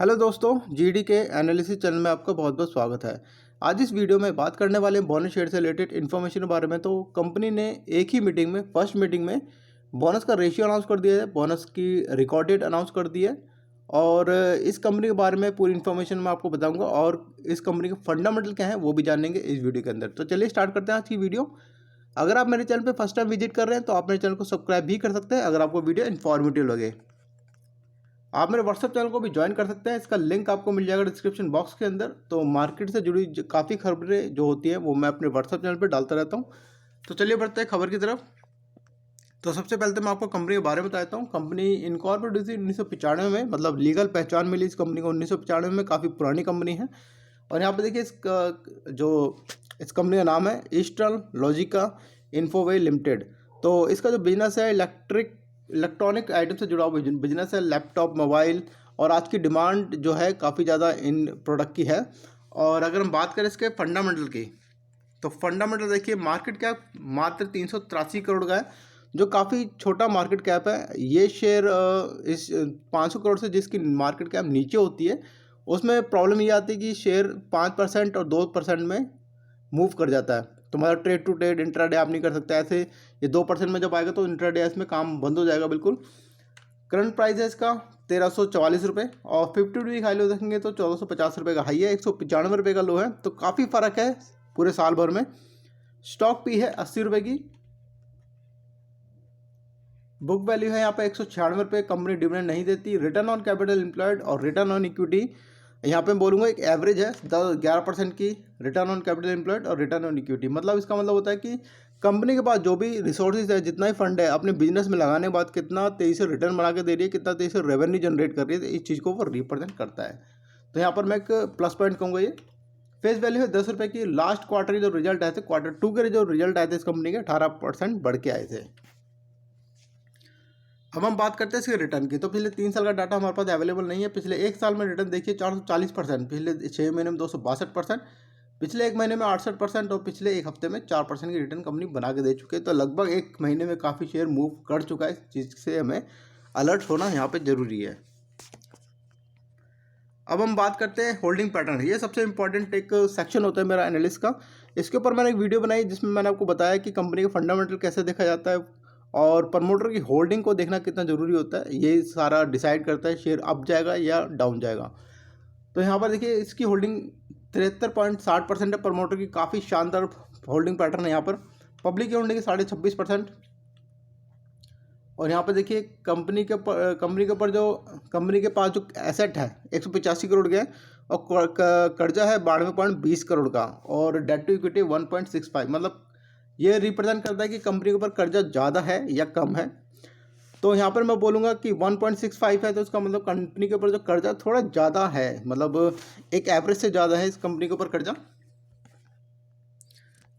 Hello दोस्तों, GD के analysis channel में आपका बहुत बहुत स्वागत है। आज इस वीडियो में बात करने वाले हैं बोनस शेयर से रिलेटेड इन्फॉर्मेशन के बारे में। तो कंपनी ने एक ही मीटिंग में, फर्स्ट मीटिंग में बोनस का रेशियो अनाउंस कर दिया है, बोनस की रिकॉर्ड डेट अनाउंस कर दी है और इस कंपनी के बारे में पूरी इन्फॉर्मेशन मैं आपको बताऊंगा और इस कंपनी के फंडामेंटल क्या है वो भी जानेंगे इस वीडियो के अंदर। तो चलिए स्टार्ट करते हैं आज की वीडियो। अगर आप मेरे चैनल पर फर्स्ट टाइम विजिट कर रहे हैं तो आप मेरे चैनल को सब्सक्राइब भी कर सकते हैं अगर आपको वीडियो इन्फॉर्मेटिव लगे। आप मेरे व्हाट्सएप चैनल को भी ज्वाइन कर सकते हैं, इसका लिंक आपको मिल जाएगा डिस्क्रिप्शन बॉक्स के अंदर। तो मार्केट से जुड़ी काफ़ी खबरें जो होती हैं वो मैं अपने व्हाट्सएप चैनल पर डालता रहता हूँ। तो चलिए बढ़ते हैं खबर की तरफ। तो सबसे पहले तो मैं आपको कंपनी के बारे में बताता हूँ। कंपनी इनकॉर्पोरेट हुई थी 1995 में, मतलब लीगल पहचान मिली इस कंपनी को 1995 में। काफ़ी पुरानी कंपनी है और यहाँ पर देखिए इस कंपनी का नाम है ईस्टर्न लॉजिका इन्फोवे लिमिटेड। तो इसका जो बिजनेस है इलेक्ट्रॉनिक आइटम से जुड़ा हुआ बिजनेस है, लैपटॉप, मोबाइल, और आज की डिमांड जो है काफ़ी ज़्यादा इन प्रोडक्ट की है। और अगर हम बात करें इसके फंडामेंटल की, तो फंडामेंटल देखिए, मार्केट कैप मात्र 383 करोड़ का है, जो काफ़ी छोटा मार्केट कैप है। ये शेयर इस 500 करोड़ से जिसकी मार्केट कैप नीचे होती है उसमें प्रॉब्लम ये आती है कि शेयर 5% और 2% में मूव कर जाता है। तो मतलब ट्रेड टू ट्रेड, इंट्राडे आप नहीं कर सकते ऐसे। ये 2% में जब आएगा तो इंट्राडे इसमें काम बंद हो जाएगा बिल्कुल। करंट प्राइस है इसका 1344 रुपये और 50 वीक हाई लो देखेंगे तो 1450 रुपये का हाई है, 195 रुपये का लो है। तो काफ़ी फ़र्क है पूरे साल भर में। स्टॉक पी है 80 रुपये की, बुक वैल्यू है यहाँ पे 196 रुपये। कंपनी डिविडेंड नहीं देती। रिटर्न ऑन कैपिटल एम्प्लॉयड और रिटर्न ऑन इक्विटी यहाँ पे बोलूँगा एक एवरेज है 11% की रिटर्न ऑन कैपिटल एम्प्लॉयड और रिटर्न ऑन इक्विटी। मतलब इसका मतलब होता है कि कंपनी के पास जो भी रिसोर्सेज है, जितना ही फंड है, अपने बिजनेस में लगाने के बाद कितना तेज़ी से रिटर्न बना के दे रही है, कितना तेज़ी से रेवेन्यू जनरेट कर रही है, इस चीज़ को वो रिप्रेजेंट करता है। तो यहाँ पर मैं एक प्लस पॉइंट कहूँगा ये। फेस वैल्यू है 10 रुपये की। लास्ट क्वार्टर के जो रिजल्ट आए थे, Q2 के जो रिजल्ट आए थे इस कंपनी के 18% बढ़ के आए थे। अब हम बात करते हैं इसके रिटर्न की। तो पिछले 3 साल का डाटा हमारे पास अवेलेबल नहीं है। पिछले एक साल में रिटर्न देखिए 440%, पिछले 6 महीने में 262%, पिछले एक महीने में 68% और पिछले एक हफ्ते में 4% की रिटर्न कंपनी बना के दे चुके हैं। तो लगभग एक महीने में काफ़ी शेयर मूव कर चुका है। इस चीज़ से हमें अलर्ट होना यहाँ पे ज़रूरी है। अब हम बात करते हैं होल्डिंग पैटर्न। ये सबसे इंपॉर्टेंट एक सेक्शन होता है मेरा एनालिस्ट का। इसके ऊपर मैंने एक वीडियो बनाई जिसमें मैंने आपको बताया कि कंपनी का फंडामेंटल कैसे देखा जाता है और प्रमोटर की होल्डिंग को देखना कितना ज़रूरी होता है। ये सारा डिसाइड करता है शेयर अप जाएगा या डाउन जाएगा। तो यहाँ पर देखिए इसकी होल्डिंग 73.60% है प्रमोटर की। काफ़ी शानदार होल्डिंग पैटर्न है यहाँ पर। पब्लिक की होल्डिंग है 26.5%। और यहाँ पे देखिए कंपनी के ऊपर जो कंपनी के पास जो एसेट है 185 करोड़ के और कर्जा है 92.20 करोड़ का और डेट टू इक्विटी 1.65। मतलब ये रिप्रेजेंट करता है कि कंपनी के ऊपर कर्जा ज़्यादा है या कम है। तो यहाँ पर मैं बोलूँगा कि 1.65 है, तो इसका मतलब कंपनी के ऊपर जो कर्जा थोड़ा ज़्यादा है, मतलब एक एवरेज से ज़्यादा है इस कंपनी के ऊपर कर्जा।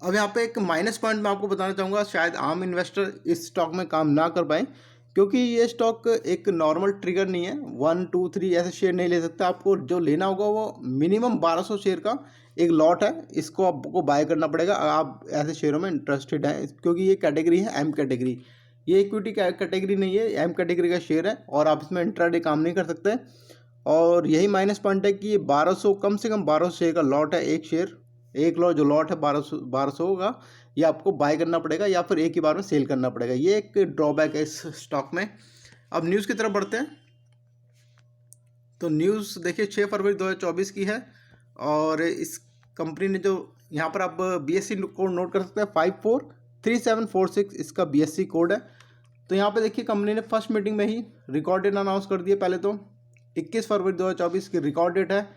अब यहाँ पे एक माइनस पॉइंट मैं आपको बताना चाहूँगा, शायद आम इन्वेस्टर इस स्टॉक में काम ना कर पाए क्योंकि ये स्टॉक एक नॉर्मल ट्रिगर नहीं है। 1 2 3 ऐसे शेयर नहीं ले सकते। आपको जो लेना होगा वो मिनिमम 1200 शेयर का एक लॉट है, इसको आपको बाय करना पड़ेगा। आप ऐसे शेयरों में इंटरेस्टेड हैं क्योंकि ये कैटेगरी है एम कैटेगरी, ये इक्विटी कैटेगरी नहीं है, एम कैटेगरी का शेयर है और आप इसमें इंट्राडे काम नहीं कर सकते। और यही माइनस पॉइंट है कि ये 1200, कम से कम 1200 शेयर का लॉट है। एक लॉट जो लॉट है 1200 का, ये आपको बाय करना पड़ेगा या फिर एक ही बार में सेल करना पड़ेगा। ये एक ड्रॉबैक है इस स्टॉक में। अब न्यूज़ की तरफ बढ़ते हैं। तो न्यूज़ देखिए 6 फरवरी 2024 की है और इस कंपनी ने जो यहाँ पर आप BSE कोड नोट कर सकते हैं 543746 इसका BSE कोड है। तो यहाँ पे देखिए कंपनी ने फर्स्ट मीटिंग में ही रिकॉर्ड डेट अनाउंस कर दिया। पहले तो 21 फरवरी 2024 की रिकॉर्ड डेट है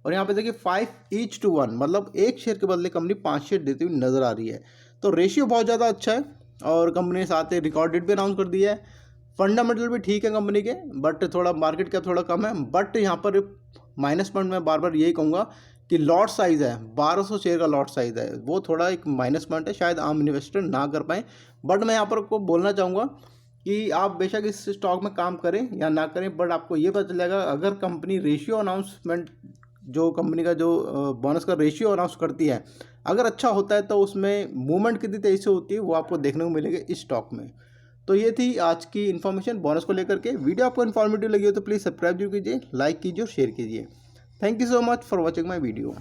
और यहाँ पे देखिए 5:1, मतलब एक शेयर के बदले कंपनी 5 शेयर देती हुई नजर आ रही है। तो रेशियो बहुत ज़्यादा अच्छा है और कंपनी ने साथ ही रिकॉर्ड डेट भी अनाउंस कर दिया है। फंडामेंटल भी ठीक है कंपनी के, बट थोड़ा मार्केट कैप थोड़ा कम है। बट यहाँ पर माइनस पॉइंट मैं बार बार यही कहूँगा कि लॉट साइज़ है 1200 शेयर का लॉट साइज़ है, वो थोड़ा एक माइनस पॉइंट है, शायद आम इन्वेस्टर ना कर पाएँ। बट मैं यहाँ पर आपको बोलना चाहूँगा कि आप बेशक इस स्टॉक में काम करें या ना करें, बट आपको ये पता चलेगा अगर कंपनी रेशियो अनाउंसमेंट, जो कंपनी का जो बोनस का रेशियो अनाउंस करती है, अगर अच्छा होता है तो उसमें मूवमेंट कितनी तेज़ी से होती है वो आपको देखने को मिलेगी इस स्टॉक में। तो ये थी आज की इन्फॉर्मेशन बोनस को लेकर के। वीडियो आपको इन्फॉर्मेटिव लगी हो तो प्लीज़ सब्सक्राइब जरूर कीजिए, लाइक कीजिए और शेयर कीजिए। Thank you so much for watching my video.